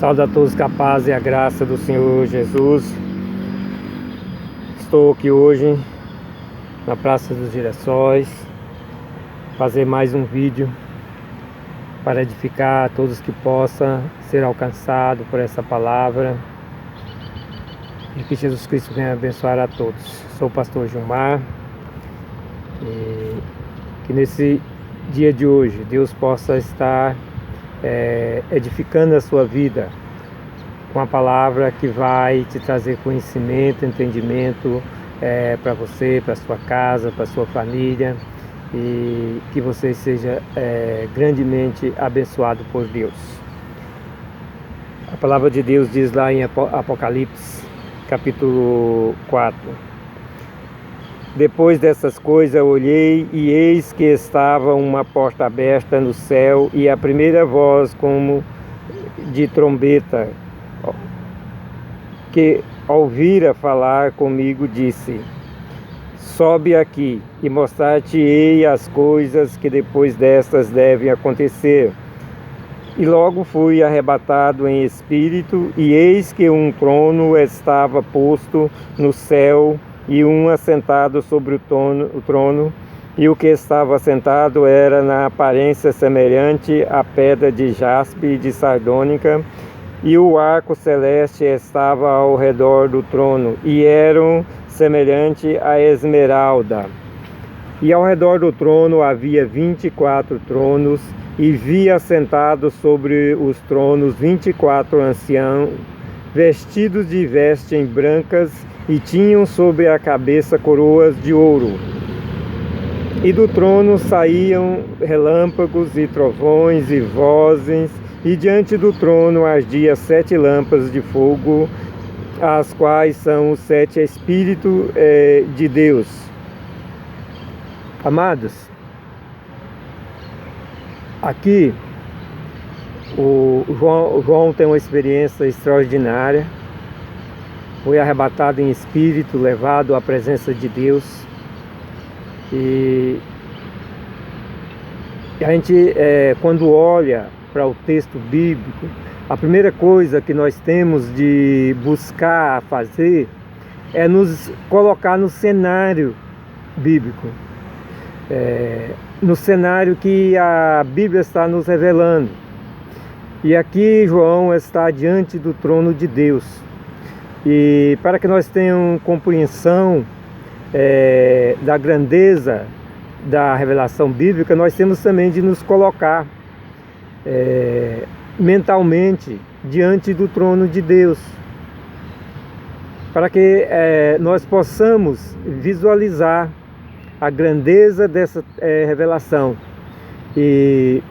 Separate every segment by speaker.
Speaker 1: Saúde a todos com a paz e a graça do Senhor Jesus. Estou aqui hoje na Praça dos Girassóis, fazer mais um vídeo para edificar a todos que possam ser alcançados por essa palavra e que Jesus Cristo venha abençoar a todos. Sou o pastor Gilmar e que nesse dia de hoje Deus possa estar edificando a sua vida com a palavra que vai te trazer conhecimento, entendimento para você, para sua casa, para sua família, e que você seja grandemente abençoado por Deus. A palavra de Deus diz lá em Apocalipse capítulo 4: depois dessas coisas eu olhei, e eis que estava uma porta aberta no céu, e a primeira voz como de trombeta que ouvira falar comigo disse: sobe aqui e mostrar-te-ei as coisas que depois destas devem acontecer. E logo fui arrebatado em espírito, e eis que um trono estava posto no céu, e um assentado sobre o trono, e o que estava assentado era na aparência semelhante à pedra de jaspe e de sardônica, e o arco celeste estava ao redor do trono, e eram semelhante à esmeralda. E ao redor do trono havia 24 tronos, e vi assentados sobre os tronos 24 anciãos, vestidos de vestes brancas, e tinham sobre a cabeça coroas de ouro. E do trono saíam relâmpagos e trovões e vozes, e diante do trono ardia 7 lâmpadas de fogo, as quais são os 7 Espíritos de Deus. Amados, aqui o João tem uma experiência extraordinária. Foi arrebatado em espírito, levado à presença de Deus. E a gente, quando olha para o texto bíblico, a primeira coisa que nós temos de buscar fazer é nos colocar no cenário bíblico, no cenário que a Bíblia está nos revelando. E aqui João está diante do trono de Deus. E para que nós tenhamos compreensão da grandeza da revelação bíblica, nós temos também de nos colocar mentalmente diante do trono de Deus, para que nós possamos visualizar a grandeza dessa revelação e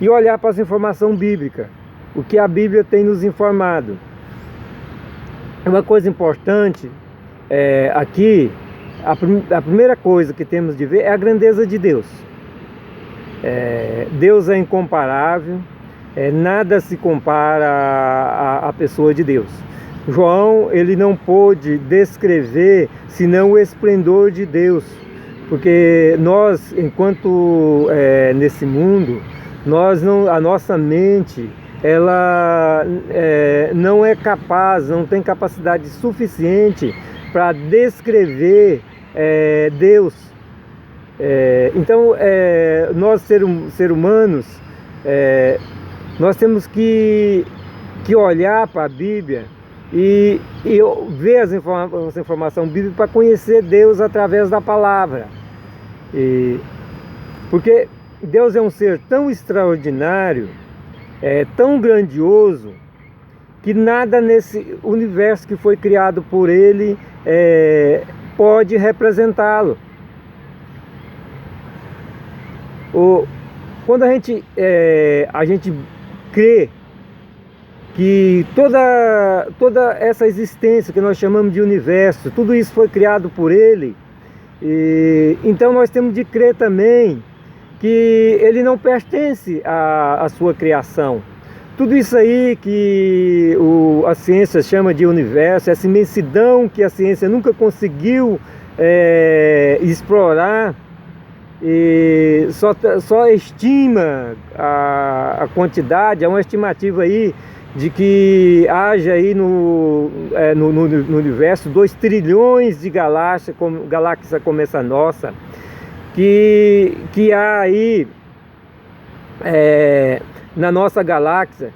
Speaker 1: olhar para as informações bíblicas, o que a Bíblia tem nos informado. Uma coisa importante aqui, a primeira coisa que temos de ver é a grandeza de Deus. Deus é incomparável, nada se compara à pessoa de Deus. João, ele não pôde descrever senão o esplendor de Deus, porque nós, enquanto nesse mundo, a nossa mente, ela não é capaz, não tem capacidade suficiente para descrever Deus. Então, nós seres humanos, nós temos que olhar para a Bíblia e ver as informações bíblicas para conhecer Deus através da palavra. Porque Deus é um ser tão extraordinário, tão grandioso, que nada nesse universo que foi criado por Ele pode representá-lo. Quando a gente crê que toda essa existência que nós chamamos de universo, tudo isso foi criado por Ele, então nós temos de crer também que Ele não pertence à sua criação. Tudo isso aí que a ciência chama de universo, essa imensidão que a ciência nunca conseguiu explorar, e só estima a quantidade, é uma estimativa aí de que haja aí no universo 2 trilhões de galáxias como essa nossa, que há aí na nossa galáxia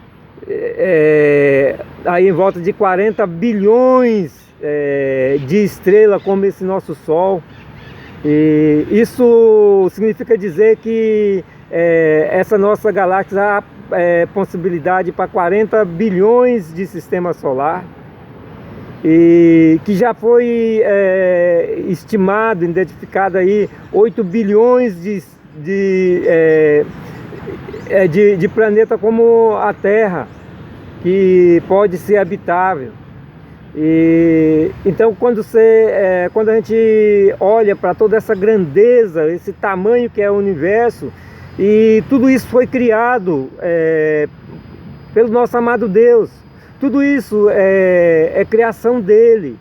Speaker 1: aí em volta de 40 bilhões de estrelas como esse nosso Sol. E isso significa dizer que essa nossa galáxia há possibilidade para 40 bilhões de sistema solar, e que já foi estimado, identificado aí 8 bilhões de planeta como a Terra, que pode ser habitável. E então quando a gente olha para toda essa grandeza, esse tamanho que é o universo, e tudo isso foi criado pelo nosso amado Deus, tudo isso é criação dele.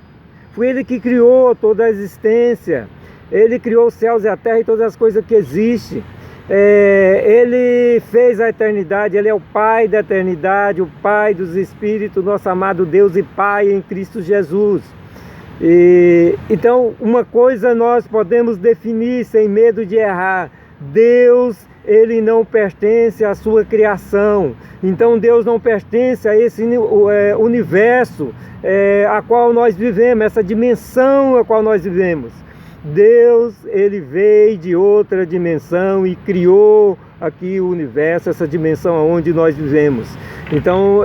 Speaker 1: Foi ele que criou toda a existência, ele criou os céus e a terra e todas as coisas que existem. Ele fez a eternidade, ele é o Pai da eternidade, o Pai dos Espíritos, nosso amado Deus e Pai em Cristo Jesus. Então, uma coisa nós podemos definir sem medo de errar: Deus, ele não pertence à sua criação. Então Deus não pertence a esse universo a qual nós vivemos, essa dimensão a qual nós vivemos. Deus, ele veio de outra dimensão e criou aqui o universo, essa dimensão onde nós vivemos. Então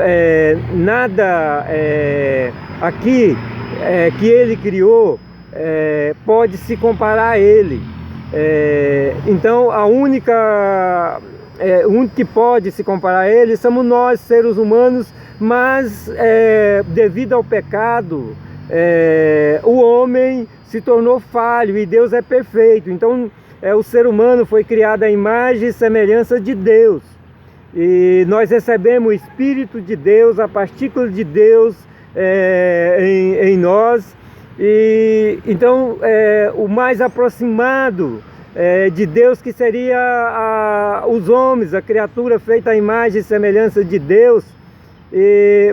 Speaker 1: nada aqui que ele criou pode se comparar a ele. Então o único que pode se comparar a ele somos nós, seres humanos, mas devido ao pecado, o homem se tornou falho e Deus é perfeito. Então o ser humano foi criado à imagem e semelhança de Deus, e nós recebemos o Espírito de Deus, a partícula de Deus em nós. E então o mais aproximado de Deus, que seria os homens, a criatura feita à imagem e semelhança de Deus,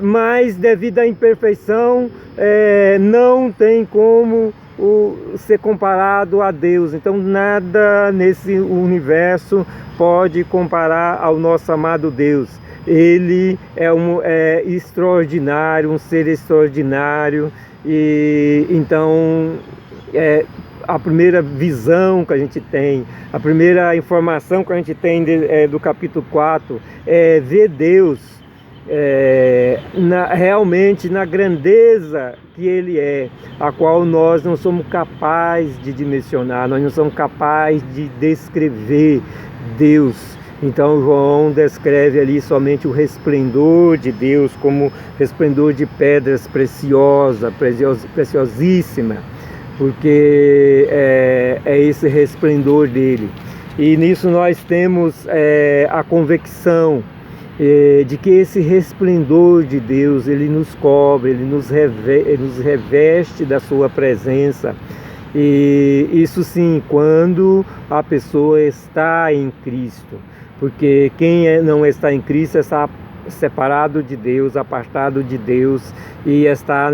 Speaker 1: mas devido à imperfeição não tem como ser comparado a Deus. Então nada nesse universo pode comparar ao nosso amado Deus. Ele é extraordinário, um ser extraordinário. E então a primeira visão que a gente tem, a primeira informação que a gente tem do capítulo 4 é ver Deus realmente na grandeza que ele é, a qual nós não somos capazes de dimensionar, nós não somos capazes de descrever Deus. Então João descreve ali somente o resplendor de Deus como resplendor de pedras preciosíssima, porque é esse resplendor dele. E nisso nós temos a convicção de que esse resplendor de Deus, ele nos cobre, ele nos reveste da sua presença. E isso sim, quando a pessoa está em Cristo. Porque quem não está em Cristo está separado de Deus, apartado de Deus, e está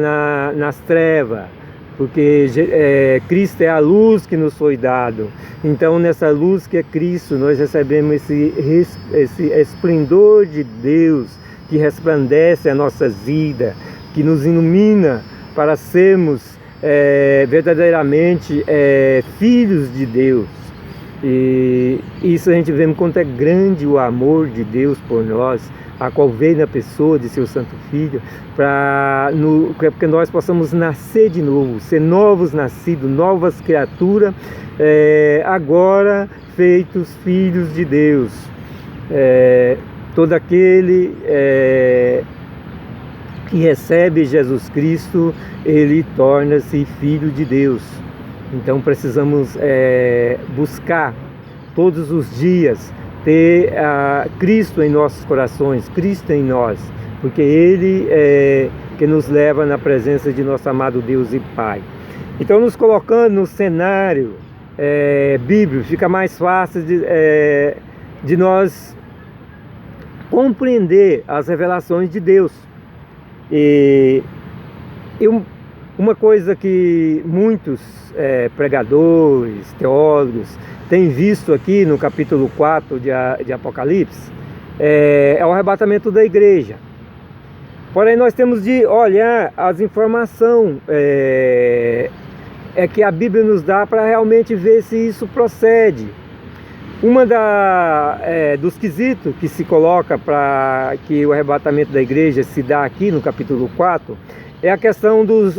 Speaker 1: nas trevas. Porque Cristo é a luz que nos foi dado. Então nessa luz que é Cristo, nós recebemos esse esplendor de Deus que resplandece a nossa vida, que nos ilumina para sermos verdadeiramente filhos de Deus. E isso a gente vê quanto é grande o amor de Deus por nós, a qual veio na pessoa de seu Santo Filho, para que nós possamos nascer de novo, ser novos nascidos, novas criaturas, agora feitos filhos de Deus. Todo aquele que recebe Jesus Cristo, ele torna-se filho de Deus. Então precisamos buscar todos os dias ter Cristo em nossos corações, Cristo em nós, porque Ele que nos leva na presença de nosso amado Deus e Pai. Então, nos colocando no cenário bíblico, fica mais fácil de nós compreender as revelações de Deus. E uma coisa que muitos pregadores, teólogos têm visto aqui no capítulo 4 de Apocalipse é o arrebatamento da igreja. Porém, nós temos de olhar as informações que a Bíblia nos dá para realmente ver se isso procede. Uma dos quesitos que se coloca para que o arrebatamento da igreja se dá aqui no capítulo 4 é a questão dos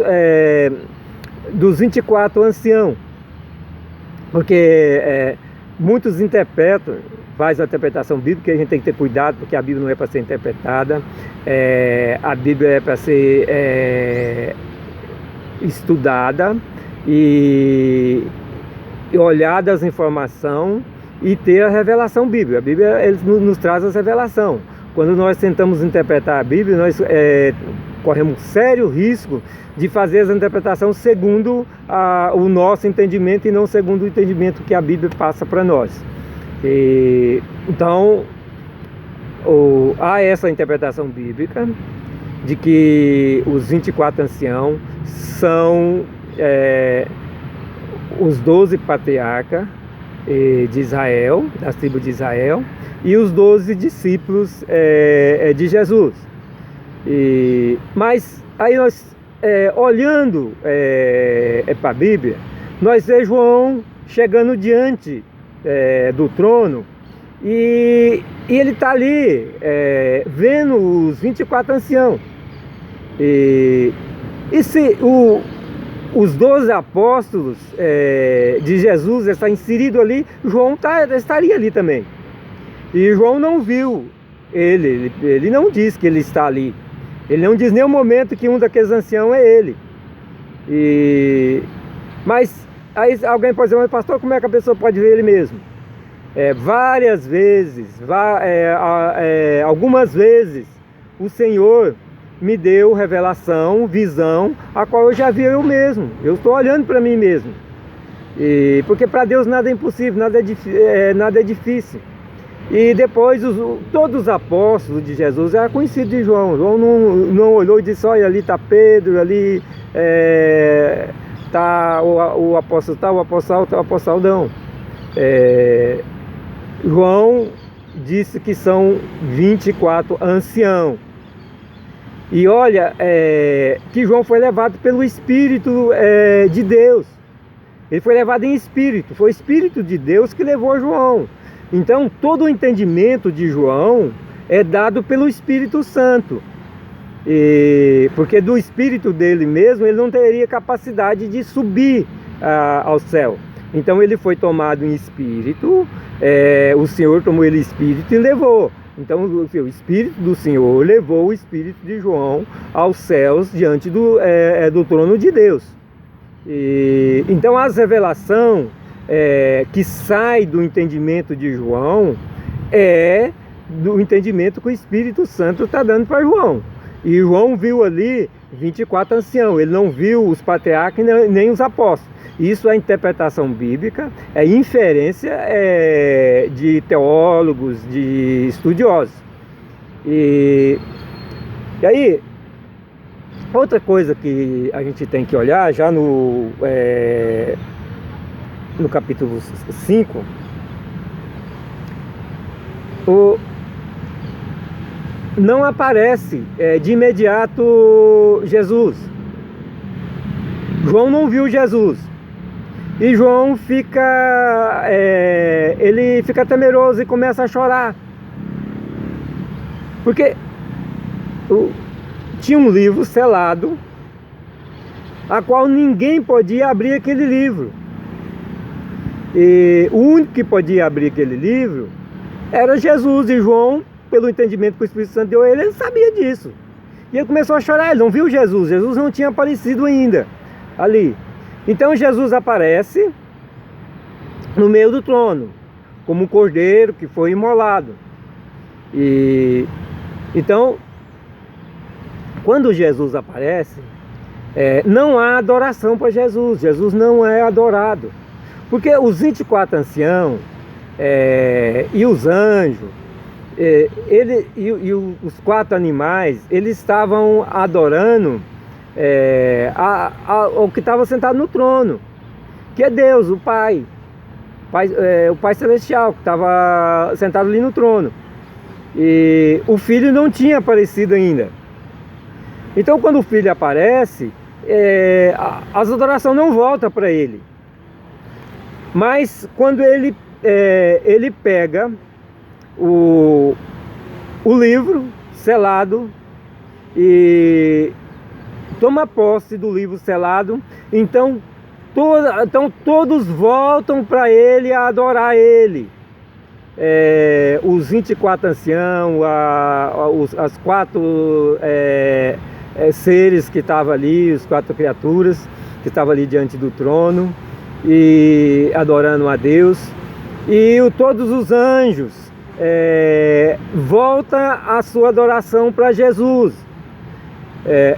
Speaker 1: 24 anciãos. Porque muitos interpretam, faz a interpretação bíblica, e a gente tem que ter cuidado, porque a Bíblia não é para ser interpretada, a Bíblia é para ser estudada e olhada as informações e ter a revelação bíblica. A Bíblia nos traz as revelações. Quando nós tentamos interpretar a Bíblia, nós corremos sério risco de fazer essa interpretação segundo o nosso entendimento e não segundo o entendimento que a Bíblia passa para nós. Então, há essa interpretação bíblica de que os 24 anciãos são os 12 patriarcas de Israel, das tribos de Israel, e os 12 discípulos de Jesus. Mas aí nós, olhando para a Bíblia, nós vemos João chegando diante do trono, e ele está ali vendo os 24 anciãos. E se os 12 apóstolos de Jesus está inserido ali, João estaria ali também. E João não viu ele não diz que ele está ali. Ele não diz em nenhum momento que um daqueles anciãos é ele. Mas aí alguém pode dizer: mas pastor, como é que a pessoa pode ver ele mesmo? Várias vezes, algumas vezes, o Senhor me deu revelação, visão, a qual eu já vi eu mesmo. Eu estou olhando para mim mesmo. Porque para Deus nada é impossível, nada é difícil. E depois todos os apóstolos de Jesus eram conhecidos de João. João não olhou e disse: olha, ali está Pedro, ali está o apóstolo tal, o apóstolo não. João disse que são 24 anciãos. E olha, que João foi levado pelo Espírito de Deus. Ele foi levado em espírito, foi o Espírito de Deus que levou João. Então, todo o entendimento de João é dado pelo Espírito Santo. Porque do Espírito dele mesmo, ele não teria capacidade de subir ao céu. Então, ele foi tomado em espírito, o Senhor tomou ele em espírito e levou. Então, o Espírito do Senhor levou o Espírito de João aos céus diante do trono de Deus. Então, as revelações que sai do entendimento de João do entendimento que o Espírito Santo está dando para João. E João viu ali 24 anciãos, ele não viu os patriarcas nem os apóstolos. Isso é interpretação bíblica, é inferência de teólogos, de estudiosos. E aí, outra coisa que a gente tem que olhar já no capítulo 5, não aparece de imediato Jesus. João não viu Jesus. E João ele fica temeroso e começa a chorar. Porque tinha um livro selado, a qual ninguém podia abrir aquele livro. E o único que podia abrir aquele livro era Jesus. E João, pelo entendimento que o Espírito Santo deu a ele sabia disso. E ele começou a chorar, ele não viu Jesus. Jesus não tinha aparecido ainda ali. Então Jesus aparece no meio do trono, como um cordeiro que foi imolado. Então, quando Jesus aparece, não há adoração para Jesus. Jesus não é adorado. Porque os 24 anciãos e os anjos Ele os 4 animais, eles estavam adorando o que estava sentado no trono, que é Deus, o Pai, o Pai Celestial, que estava sentado ali no trono. E o Filho não tinha aparecido ainda. Então, quando o Filho aparece, as adorações não voltam para ele. Mas quando ele pega o livro selado e toma posse do livro selado, então todos voltam para ele a adorar ele. Os 24 anciãos, as 4 seres que estavam ali, as 4 criaturas que estavam ali diante do trono e adorando a Deus, e todos os anjos volta a sua adoração para Jesus.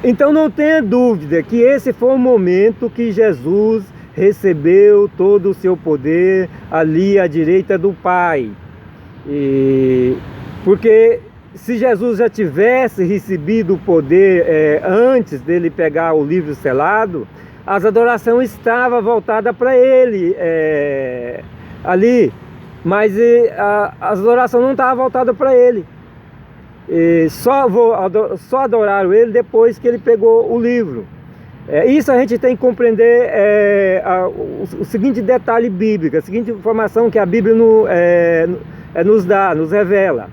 Speaker 1: Então não tenha dúvida que esse foi o momento que Jesus recebeu todo o seu poder ali à direita do Pai. Porque se Jesus já tivesse recebido o poder antes dele pegar o livro selado, as adorações estavam voltadas para ele ali, mas as adorações não estavam voltadas para ele. Só adoraram ele depois que ele pegou o livro. Isso a gente tem que compreender o seguinte detalhe bíblico, a seguinte informação que a Bíblia nos dá, nos revela.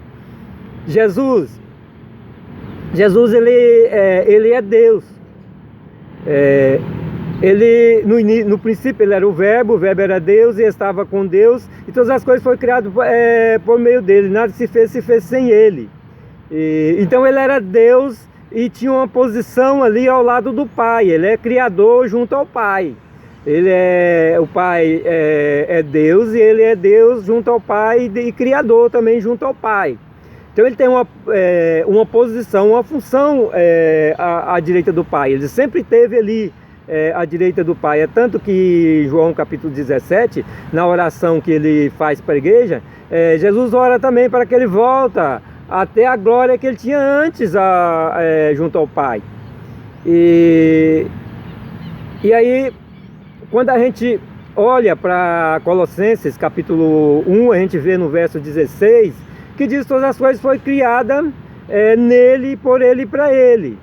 Speaker 1: Jesus ele é Deus. Ele no princípio ele era o verbo era Deus e estava com Deus, e todas as coisas foram criadas por meio dele, nada se fez sem ele. Então ele era Deus e tinha uma posição ali ao lado do Pai. Ele é criador junto ao Pai. O Pai é Deus, e ele é Deus junto ao Pai e criador também junto ao Pai. Então ele tem uma posição, uma função à direita do Pai. Ele sempre teve ali à direita do Pai. É tanto que João capítulo 17, na oração que ele faz para a igreja, Jesus ora também para que ele volta até a glória que ele tinha antes junto ao Pai. E aí, quando a gente olha para Colossenses capítulo 1, a gente vê no verso 16, que diz que todas as coisas foram criadas nele, por ele e para ele.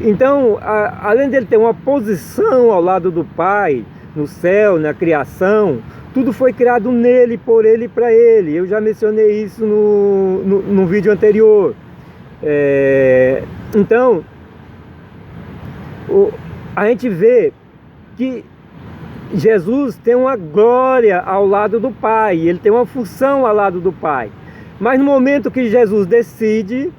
Speaker 1: Então, além dele ter uma posição ao lado do Pai, no céu, na criação, tudo foi criado nele, por ele e para ele. Eu já mencionei isso no vídeo anterior. Então, a gente vê que Jesus tem uma glória ao lado do Pai, ele tem uma função ao lado do Pai. Mas no momento que Jesus decide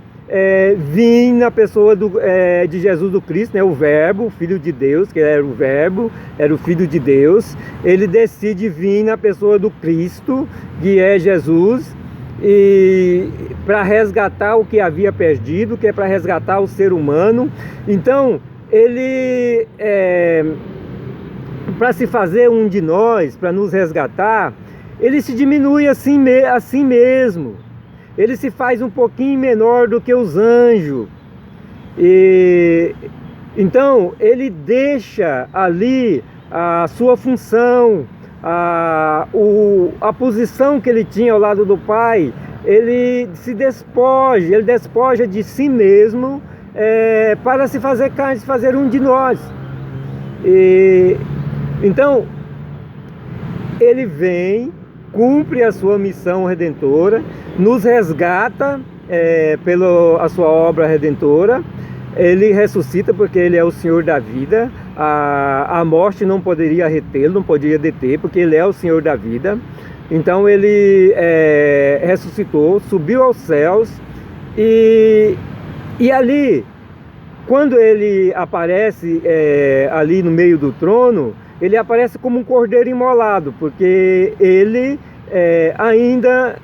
Speaker 1: vir na pessoa de Jesus do Cristo, né, o Verbo, o Filho de Deus, que era o Verbo, era o Filho de Deus, ele decide vir na pessoa do Cristo, que é Jesus, e para resgatar o que havia perdido, que é para resgatar o ser humano. Então, ele, para se fazer um de nós, para nos resgatar, ele se diminui assim mesmo. Ele se faz um pouquinho menor do que os anjos. Então, ele deixa ali a sua função, a posição que ele tinha ao lado do Pai. Ele se despoja, ele despoja de si mesmo para se fazer carne, se fazer um de nós. Então, ele vem, cumpre a sua missão redentora, nos resgata pela sua obra redentora. Ele ressuscita porque ele é o Senhor da vida. A morte não poderia retê-lo, não poderia deter, porque ele é o Senhor da vida. Então ele ressuscitou, subiu aos céus, e ali, quando ele aparece ali no meio do trono, ele aparece como um cordeiro imolado, porque ele ainda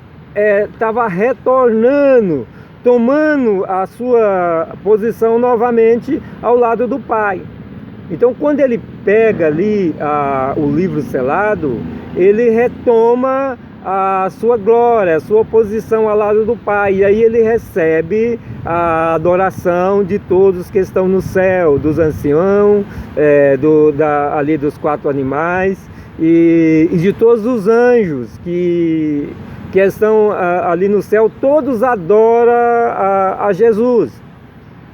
Speaker 1: estava retornando, tomando a sua posição novamente ao lado do Pai. Então, quando ele pega ali o livro selado, ele retoma a sua glória, a sua posição ao lado do Pai. E aí ele recebe a adoração de todos que estão no céu, dos anciãos, ali dos 4 animais e de todos os anjos que estão ali no céu. Todos adoram a Jesus.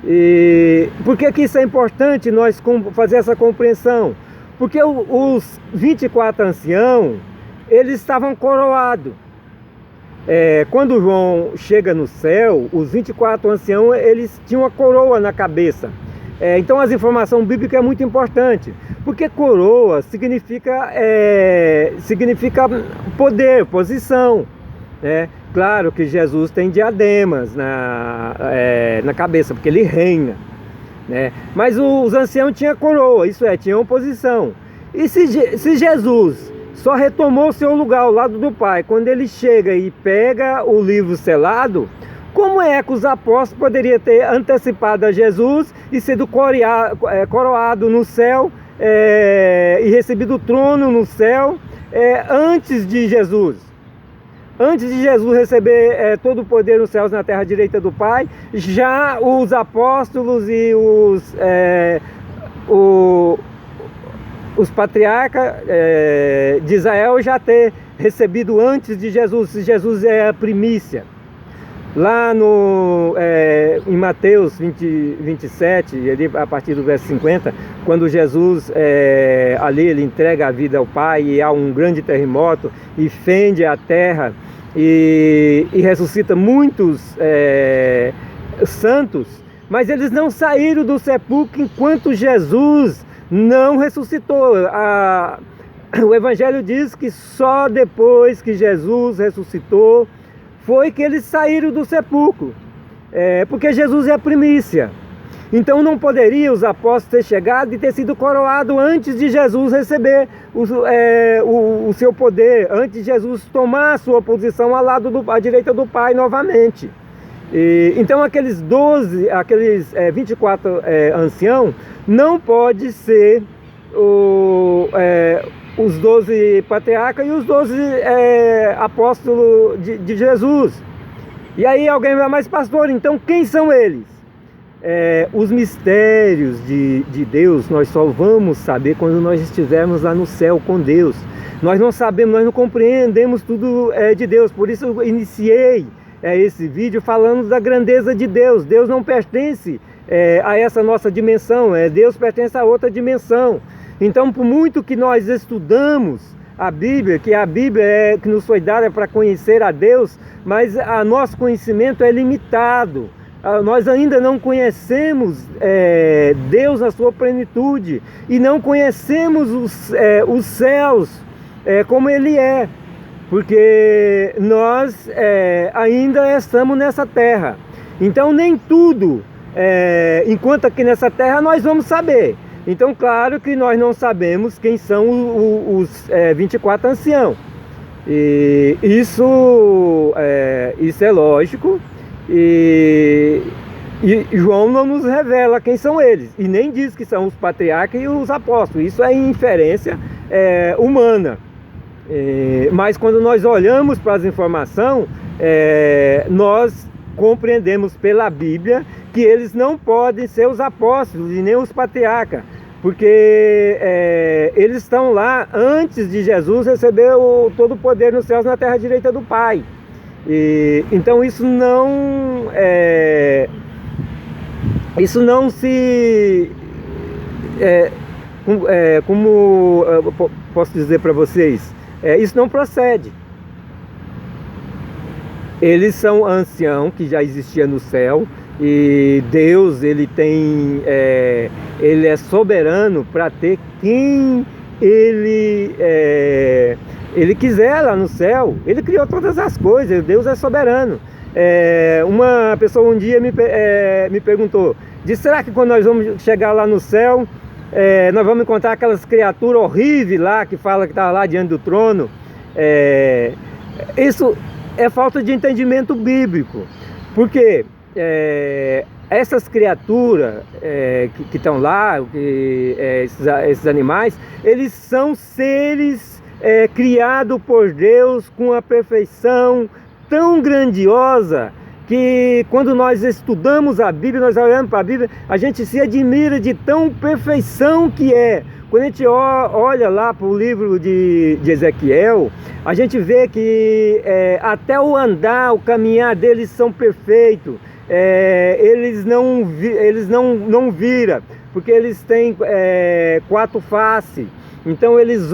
Speaker 1: E por que isso é importante nós fazer essa compreensão? Porque os 24 anciãos, eles estavam coroados. Quando João chega no céu, os 24 anciãos, eles tinham uma coroa na cabeça. Então as informações bíblicas é muito importante, porque coroa significa poder, posição, né? Claro que Jesus tem diademas na cabeça, porque ele reina, né? Mas os anciãos tinham coroa, isso tinham posição. E se Jesus só retomou seu lugar ao lado do Pai quando ele chega e pega o livro selado, como é que os apóstolos poderiam ter antecipado a Jesus e sido coroado no céu e recebido o trono no céu antes de Jesus? Antes de Jesus receber todo o poder nos céus e na terra direita do Pai, já os apóstolos e os patriarcas de Israel já ter recebido antes de Jesus. Jesus é a primícia. Lá em Mateus 27, ali, a partir do verso 50, quando Jesus ali ele entrega a vida ao Pai e há um grande terremoto e fende a terra e ressuscita muitos santos, mas eles não saíram do sepulcro enquanto Jesus não ressuscitou. O Evangelho diz que só depois que Jesus ressuscitou foi que eles saíram do sepulcro, porque Jesus é a primícia. Então não poderia os apóstolos ter chegado e ter sido coroado antes de Jesus receber o seu poder, antes de Jesus tomar a sua posição à direita do Pai novamente. Então aqueles 24 anciãos não pode ser os 12 patriarcas e os 12 apóstolos de Jesus. E aí alguém vai, mas pastor, então quem são eles? Os mistérios de Deus nós só vamos saber quando nós estivermos lá no céu com Deus. Nós não sabemos, nós não compreendemos tudo de Deus. Por isso eu iniciei esse vídeo falando da grandeza de Deus. Deus não pertence a essa nossa dimensão, Deus pertence a outra dimensão. Então, por muito que nós estudamos a Bíblia, que a Bíblia que nos foi dada para conhecer a Deus, mas o nosso conhecimento é limitado. Nós ainda não conhecemos Deus na sua plenitude e não conhecemos os céus como Ele é, porque nós ainda estamos nessa terra. Então nem tudo, enquanto aqui nessa terra, nós vamos saber. Então claro que nós não sabemos quem são os 24 anciãos. E isso é lógico. E João não nos revela quem são eles, e nem diz que são os patriarcas e os apóstolos. Isso é inferência humana. Mas quando nós olhamos para as informações, nós compreendemos pela Bíblia que eles não podem ser os apóstolos e nem os patriarcas, porque eles estão lá antes de Jesus receber todo o poder nos céus e na terra direita do Pai. Então isso não se como eu posso dizer para vocês, isso não procede. Eles são anciãos que já existia no céu, e Deus ele é soberano para ter quem ele quiser lá no céu. Ele criou todas as coisas, Deus é soberano. Uma pessoa um dia me perguntou, será que quando nós vamos chegar lá no céu, nós vamos encontrar aquelas criaturas horríveis lá, que fala que está lá diante do trono? Isso é falta de entendimento bíblico, porque essas criaturas que estão lá, esses animais, eles são seres criado por Deus com a perfeição tão grandiosa, que quando nós estudamos a Bíblia, nós olhamos para a Bíblia, a gente se admira de tão perfeição que é. Quando a gente olha lá para o livro de Ezequiel, a gente vê que até o andar, o caminhar deles são perfeitos. Eles não viram, porque eles têm 4 faces. Então eles,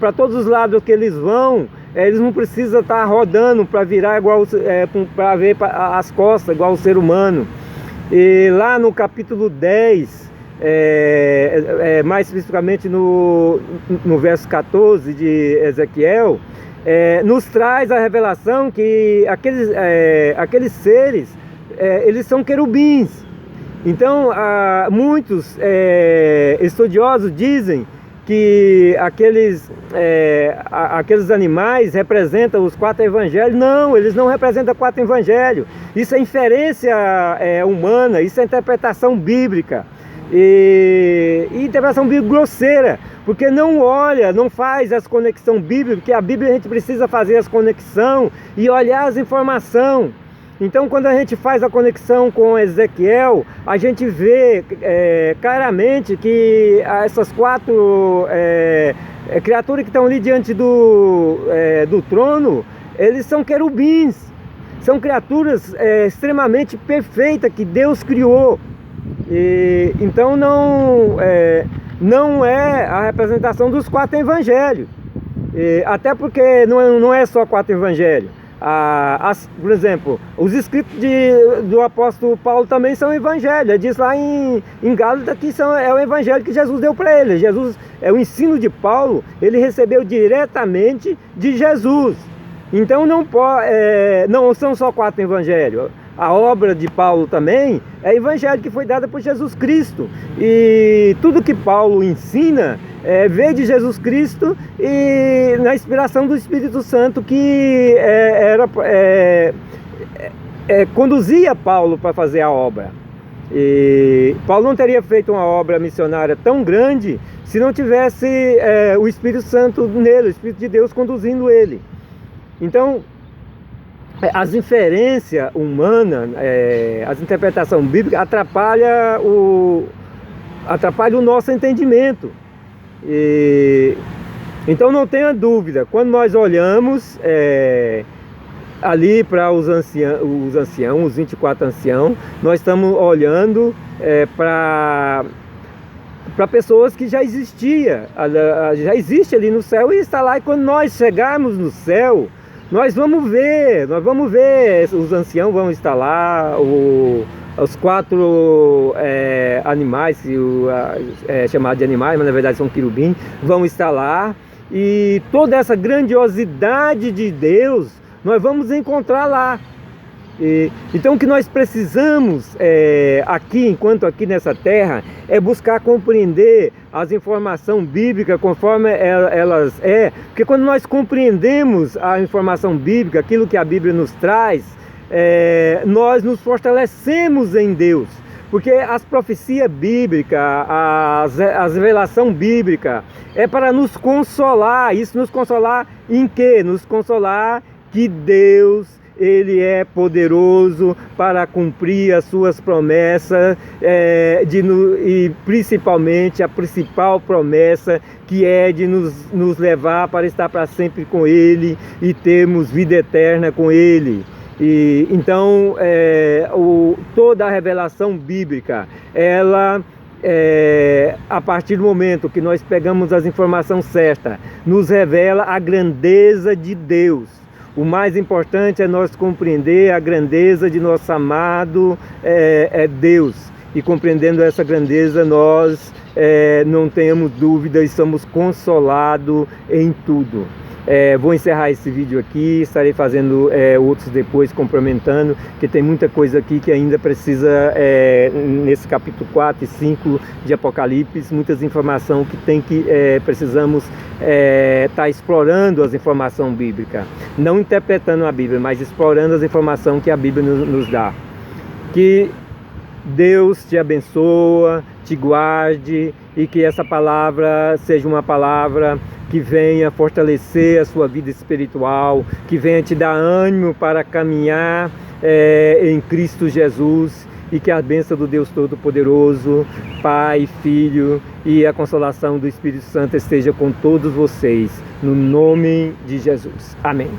Speaker 1: para todos os lados que eles vão, eles não precisam estar rodando para virar igual, para ver as costas, igual o ser humano. E lá no capítulo 10, mais especificamente no verso 14 de Ezequiel, nos traz a revelação que aqueles seres, eles são querubins. Então, muitos estudiosos dizem que aqueles animais representam os 4 evangelhos. Não, eles não representam 4 evangelhos. Isso é inferência humana, isso é interpretação bíblica. E interpretação bíblica grosseira, porque não olha, não faz as conexões bíblicas, porque a Bíblia a gente precisa fazer as conexões e olhar as informações. Então, quando a gente faz a conexão com Ezequiel, a gente vê claramente que essas 4 criaturas que estão ali diante do trono, eles são querubins, são criaturas extremamente perfeitas que Deus criou. Então não é a representação dos 4 evangelhos, até porque não é só 4 evangelhos. Por exemplo, os escritos do apóstolo Paulo também são evangelhos. Diz lá em Gálatas que é o evangelho que Jesus deu para ele. O ensino de Paulo, ele recebeu diretamente de Jesus. Então não são só 4 evangelhos. A obra de Paulo também é evangelho que foi dada por Jesus Cristo. E tudo que Paulo ensina veio de Jesus Cristo e na inspiração do Espírito Santo, que conduzia Paulo para fazer a obra. E Paulo não teria feito uma obra missionária tão grande se não tivesse o Espírito Santo nele, o Espírito de Deus conduzindo ele. Então, as inferências humanas, as interpretações bíblicas atrapalham o nosso entendimento. Então não tenha dúvida, quando nós olhamos ali para os anciãos, os 24 anciãos, nós estamos olhando para pessoas que já existe ali no céu e está lá. E quando nós chegarmos no céu, nós vamos ver, os anciãos vão estar lá, os 4 animais, chamados de animais, mas na verdade são querubins, vão estar lá, e toda essa grandiosidade de Deus nós vamos encontrar lá. Então o que nós precisamos enquanto aqui nessa terra, é buscar compreender as informações bíblicas conforme elas porque quando nós compreendemos a informação bíblica, aquilo que a Bíblia nos traz, nós nos fortalecemos em Deus, porque as profecias bíblicas, as revelações bíblicas é para nos consolar. Isso nos consolar em quê? Nos consolar que Deus, Ele é poderoso para cumprir as suas promessas, e principalmente a principal promessa, que é de nos levar para estar para sempre com Ele e termos vida eterna com Ele. Então toda a revelação bíblica, ela a partir do momento que nós pegamos as informações certas, nos revela a grandeza de Deus. O mais importante é nós compreender a grandeza de nosso amado Deus. E compreendendo essa grandeza, nós não temos dúvida e somos consolados em tudo. Vou encerrar esse vídeo aqui, estarei fazendo outros depois, complementando, que tem muita coisa aqui que ainda precisa, nesse capítulo 4 e 5 de Apocalipse, muitas informações que precisamos estar explorando as informações bíblicas, não interpretando a Bíblia, mas explorando as informações que a Bíblia nos dá. Que Deus te abençoe, te guarde e que essa palavra seja uma palavra que venha fortalecer a sua vida espiritual, que venha te dar ânimo para caminhar em Cristo Jesus, e que a bênção do Deus Todo-Poderoso, Pai, Filho e a consolação do Espírito Santo esteja com todos vocês, no nome de Jesus. Amém.